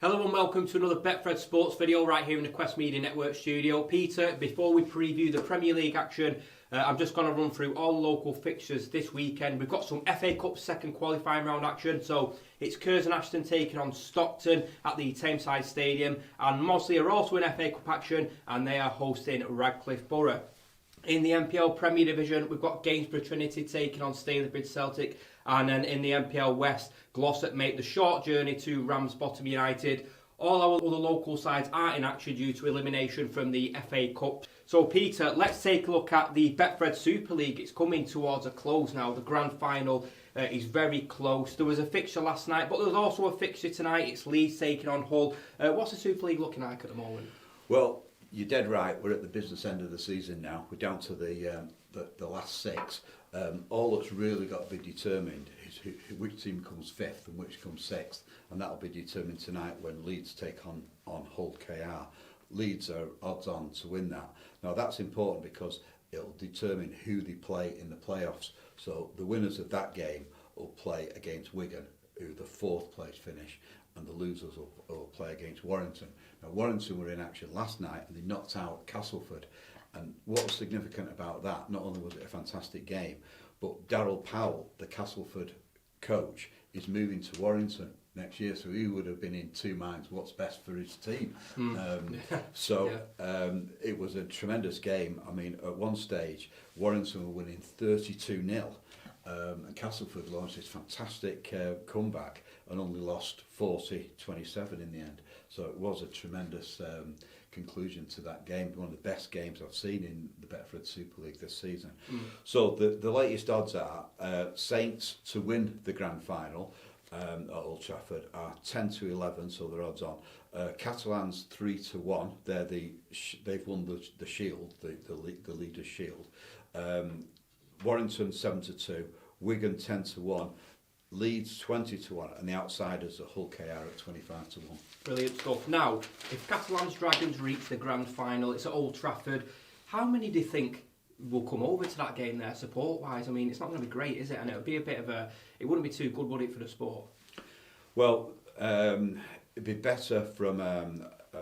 Hello and welcome to another Betfred Sports video right here in the Quest Media Network studio. Peter, before we preview the Premier League action, I'm just going to run through all local fixtures this weekend. We've got some FA Cup second qualifying round action, so it's Curzon Ashton taking on Stockton at the Tameside Stadium, and Mosley are also in FA Cup action and they are hosting Radcliffe Borough. In the NPL Premier Division, we've got Gainsborough Trinity taking on Stalybridge Celtic, and then in the NPL West, Glossop make the short journey to Ramsbottom United. All our other local sides are in action due to elimination from the FA Cup. So Peter, let's take a look at the Betfred Super League. It's coming towards a close now. The grand final is very close. There was a fixture last night, but there's also a fixture tonight. It's Leeds taking on Hull. What's the Super League looking like at the moment? Well, you're dead right. We're at the business end of the season now. We're down to the last six. All that's really got to be determined is which team comes fifth and which comes sixth, and that'll be determined tonight when Leeds take on Hull KR. Leeds are odds on to win that. Now that's important because it'll determine who they play in the playoffs. So the winners of that game will play against Wigan, who the fourth place finish, and the losers will play against Warrington. Now Warrington were in action last night and they knocked out Castleford. And what was significant about that, not only was it a fantastic game, but Darryl Powell, the Castleford coach, is moving to Warrington next year, so he would have been in two minds what's best for his team. It was a tremendous game. I mean, at one stage, Warrington were winning 32-0. And Castleford launched this fantastic comeback and only lost 40-27 in the end. So it was a tremendous conclusion to that game. One of the best games I've seen in the Betfred Super League this season. So the latest odds are Saints to win the grand final at Old Trafford are 10-11, so they're odds on. Catalans 3-1. They've won the Shield, the Leaders' Shield. Warrington 7-2, Wigan 10-1, Leeds 20-1, and the outsiders are Hull KR at 25-1. Brilliant stuff. Now, if Catalans Dragons reach the grand final, it's at Old Trafford. How many do you think will come over to that game there, support-wise? I mean, it's not going to be great, is it? And it would be a bit of a. It wouldn't be too good, would it, for the sport? Well, it'd be better from a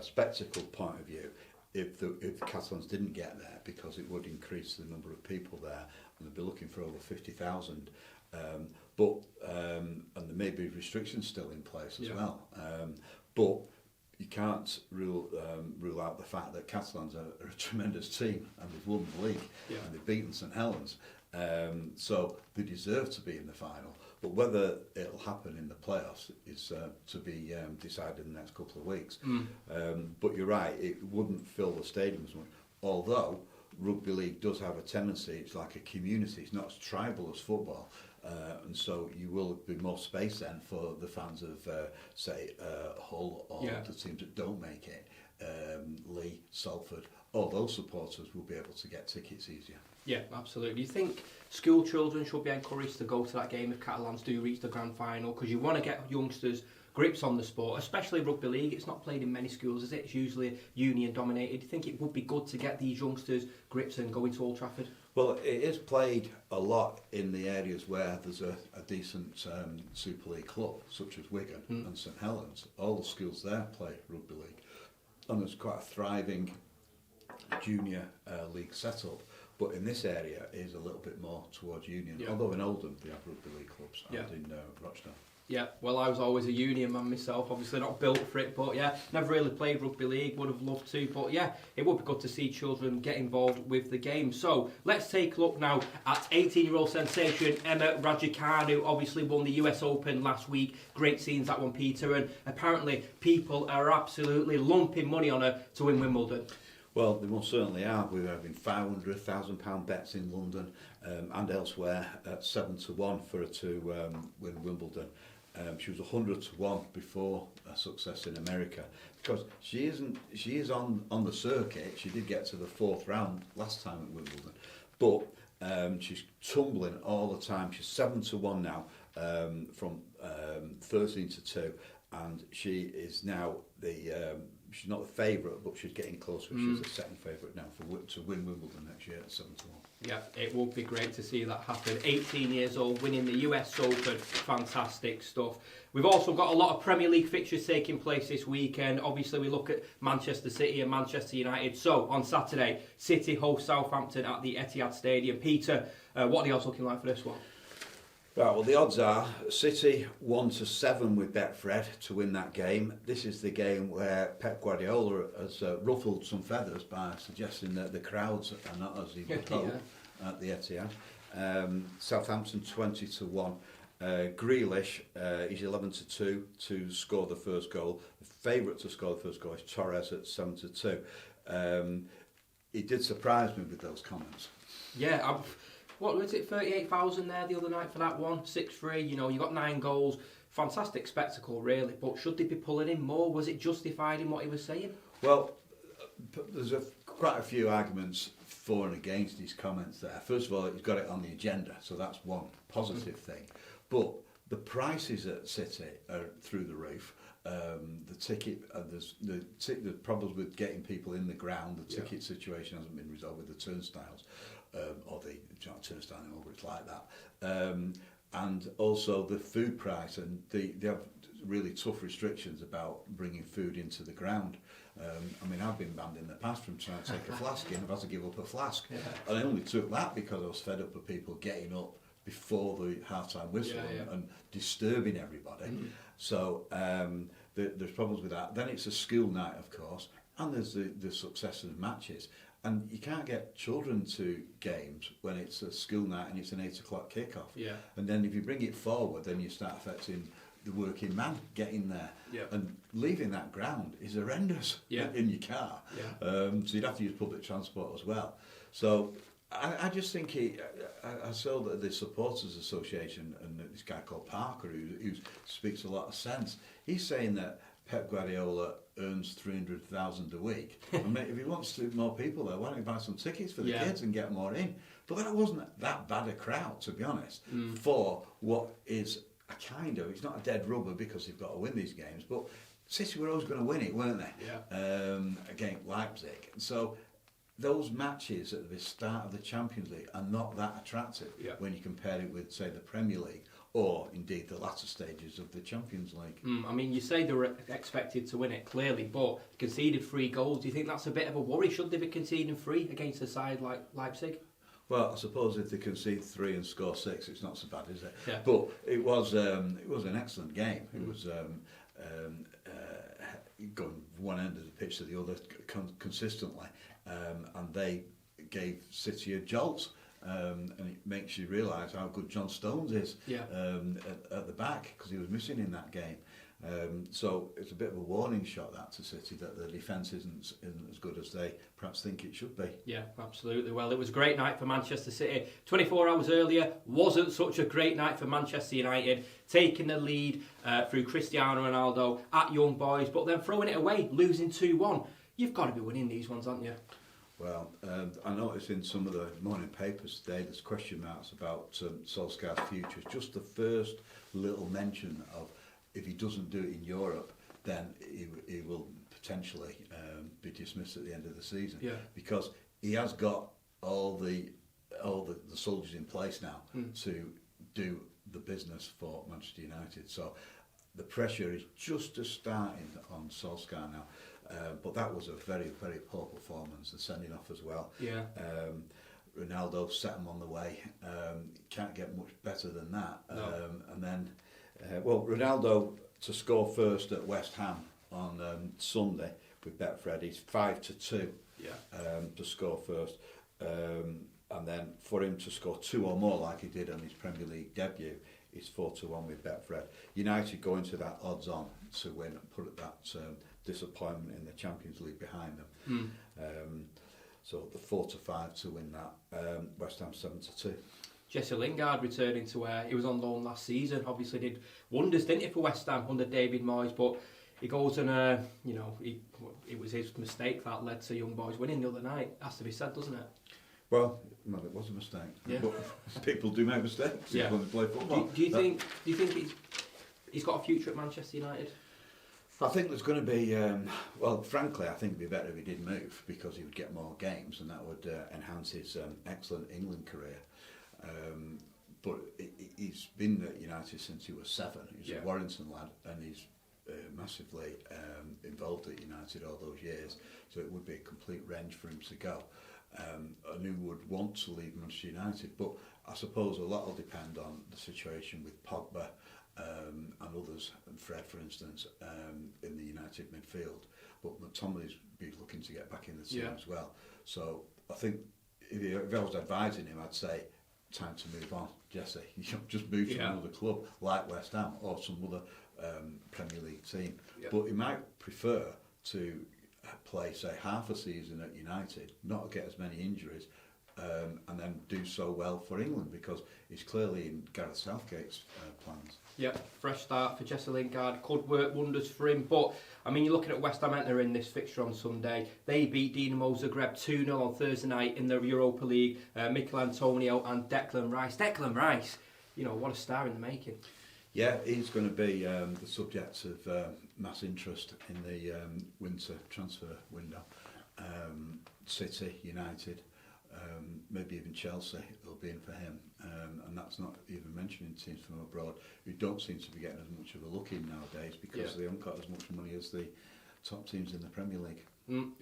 spectacle point of view if the Catalans didn't get there, because it would increase the number of people there, and they'd be looking for over 50,000. And there may be restrictions still in place as well. But you can't rule out the fact that Catalans are a tremendous team, and they've won the league, and they've beaten St Helens. So they deserve to be in the final. But whether it'll happen in the playoffs is to be decided in the next couple of weeks. But you're right, it wouldn't fill the stadium as much. Although rugby league does have a tendency, it's like a community, it's not as tribal as football. And so you will be more space then for the fans of, say, Hull or the teams that don't make it, Leigh, Salford. All those supporters will be able to get tickets easier. Yeah, absolutely. Do you think school children should be encouraged to go to that game if Catalans do reach the grand final? Because you want to get youngsters grips on the sport, especially rugby league. It's not played in many schools, is it? It's usually union dominated. Do you think it would be good to get these youngsters grips and go into Old Trafford? Well, it is played a lot in the areas where there's a decent Super League club, such as Wigan and St Helens. All the schools there play rugby league. And there's quite a thriving junior league setup. But in this area, it is a little bit more towards union. Although in Oldham, they have rugby league clubs, and in Rochdale. Yeah, well, I was always a union man myself, obviously not built for it, but never really played rugby league, would have loved to, but it would be good to see children get involved with the game. So, let's take a look now at 18-year-old sensation Emma Raducanu, obviously won the US Open last week. Great scenes, that one, Peter, and apparently people are absolutely lumping money on her to win Wimbledon. Well, they most certainly are. We're having £500,000 bets in London and elsewhere at 7-1 for her to win Wimbledon. She was 100-1 before her success in America, because she is on the circuit. She did get to the fourth round last time at Wimbledon, but she's tumbling all the time. She's 7-1 now from 13-2, and she is now she's not the favourite, but she's getting closer. She's the second favourite now to win Wimbledon next year at 7-1. Yeah, it would be great to see that happen. 18 years old, winning the US Open, fantastic stuff. We've also got a lot of Premier League fixtures taking place this weekend. Obviously, we look at Manchester City and Manchester United. So, on Saturday, City host Southampton at the Etihad Stadium. Peter, what are the odds looking like for this one? Right, well, the odds are City 1-7 with Betfred to win that game. This is the game where Pep Guardiola has ruffled some feathers by suggesting that the crowds are not as he would hope at the Etihad. Southampton 20-1. Grealish is 11-2 to score the first goal. The favourite to score the first goal is Torres at 7-2. He did surprise me with those comments. Yeah, what was it, 38,000 there the other night for that one? 6-3, you got 9 goals. Fantastic spectacle, really. But should they be pulling in more? Was it justified in what he was saying? Well, there's quite a few arguments for and against his comments there. First of all, he's got it on the agenda, so that's one positive thing. But the prices at City are through the roof. The ticket, the problems with getting people in the ground, the ticket situation hasn't been resolved with the turnstiles, or the turnstile anymore, but it's like that. And also the food price, and they have really tough restrictions about bringing food into the ground. I mean, I've been banned in the past from trying to take a flask in. I've had to give up a flask. Yeah. And I only took that because I was fed up with people getting up before the half-time whistle and disturbing everybody. So there's problems with that. Then it's a school night, of course, and there's the successive matches. And you can't get children to games when it's a school night and it's an 8 o'clock kickoff. Yeah. And then if you bring it forward, then you start affecting the working man getting there. Yeah. And leaving that ground is horrendous in your car. Yeah. So you'd have to use public transport as well. So I just think I saw that the Supporters Association and this guy called Parker, who speaks a lot of sense, he's saying that Pep Guardiola earns 300,000 a week. I mean, if he wants more people there, why don't he buy some tickets for the kids and get more in? But that wasn't that bad a crowd, to be honest, for what is a kind of, it's not a dead rubber because they've got to win these games, but City were always going to win it, weren't they? Yeah. Against Leipzig. So those matches at the start of the Champions League are not that attractive when you compare it with, say, the Premier League or indeed the latter stages of the Champions League. I mean, you say they were expected to win it, clearly, but conceded 3 goals. Do you think that's a bit of a worry? Should they be conceding 3 against a side like Leipzig? Well, I suppose if they concede 3 and score 6, it's not so bad, is it? Yeah. But it was an excellent game. It was going one end of the pitch to the other consistently, and they gave City a jolt. And it makes you realise how good John Stones is at the back, because he was missing in that game. So it's a bit of a warning shot that to City, that the defence isn't as good as they perhaps think it should be. Yeah, absolutely. Well, it was a great night for Manchester City. 24 hours earlier wasn't such a great night for Manchester United, taking the lead through Cristiano Ronaldo at Young Boys, but then throwing it away, losing 2-1. You've got to be winning these ones, haven't you? Well, I noticed in some of the morning papers today there's question marks about Solskjaer's future. Just the first little mention of if he doesn't do it in Europe, then he will potentially be dismissed at the end of the season. Yeah. Because he has got all the soldiers in place now to do the business for Manchester United. So the pressure is just starting on Solskjaer now. But that was a very, very poor performance, the sending off as well. Yeah. Ronaldo set him on the way. Can't get much better than that. No. And then, Ronaldo to score first at West Ham on Sunday with Betfred, he's 5-2 to score first. And then for him to score 2 or more like he did on his Premier League debut, he's 4-1 with Betfred. United go into that odds on to win and put that disappointment in the Champions League behind them. So the 4-5 to win that. West Ham 7-2. Jesse Lingard returning to where he was on loan last season. Obviously did wonders, didn't he, for West Ham under David Moyes, but he goes and it was his mistake that led to Young Boys winning the other night. Has to be said, doesn't it? Well, it was a mistake. Yeah. But people do make mistakes when they play football. Do you think he's got a future at Manchester United? I think there's going to be, well, frankly, I think it'd be better if he did move because he would get more games and that would enhance his excellent England career. But he's been at United since he was 7. He's a Warrington lad and he's massively involved at United all those years. So it would be a complete range for him to go. And who would want to leave Manchester United. But I suppose a lot will depend on the situation with Pogba and others, and Fred, for instance, in the United midfield. But McTominay's be looking to get back in the team as well. So I think if I was advising him, I'd say, time to move on, Jesse. You know, just move to another club like West Ham or some other Premier League team. Yeah. But he might prefer to play, say, half a season at United, not get as many injuries, and then do so well for England because he's clearly in Gareth Southgate's plans. Yeah, fresh start for Jesse Lingard could work wonders for him. But I mean, you're looking at West Ham entering this fixture on Sunday. They beat Dinamo Zagreb 2-0 on Thursday night in the Europa League. Mikel Antonio and Declan Rice. Declan Rice, you know, what a star in the making. Yeah, he's going to be the subject of mass interest in the winter transfer window. City, United, maybe even Chelsea will be in for him. And that's not even mentioning teams from abroad who don't seem to be getting as much of a look in nowadays because they haven't got as much money as the top teams in the Premier League.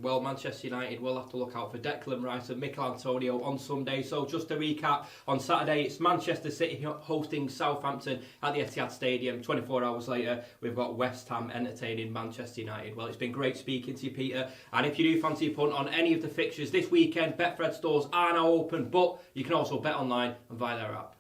Well, Manchester United will have to look out for Declan Rice and Mikel Antonio on Sunday. So just to recap, on Saturday it's Manchester City hosting Southampton at the Etihad Stadium. 24 hours later we've got West Ham entertaining Manchester United. Well, it's been great speaking to you, Peter, and if you do fancy a punt on any of the fixtures this weekend, Betfred stores are now open, but you can also bet online and via their app.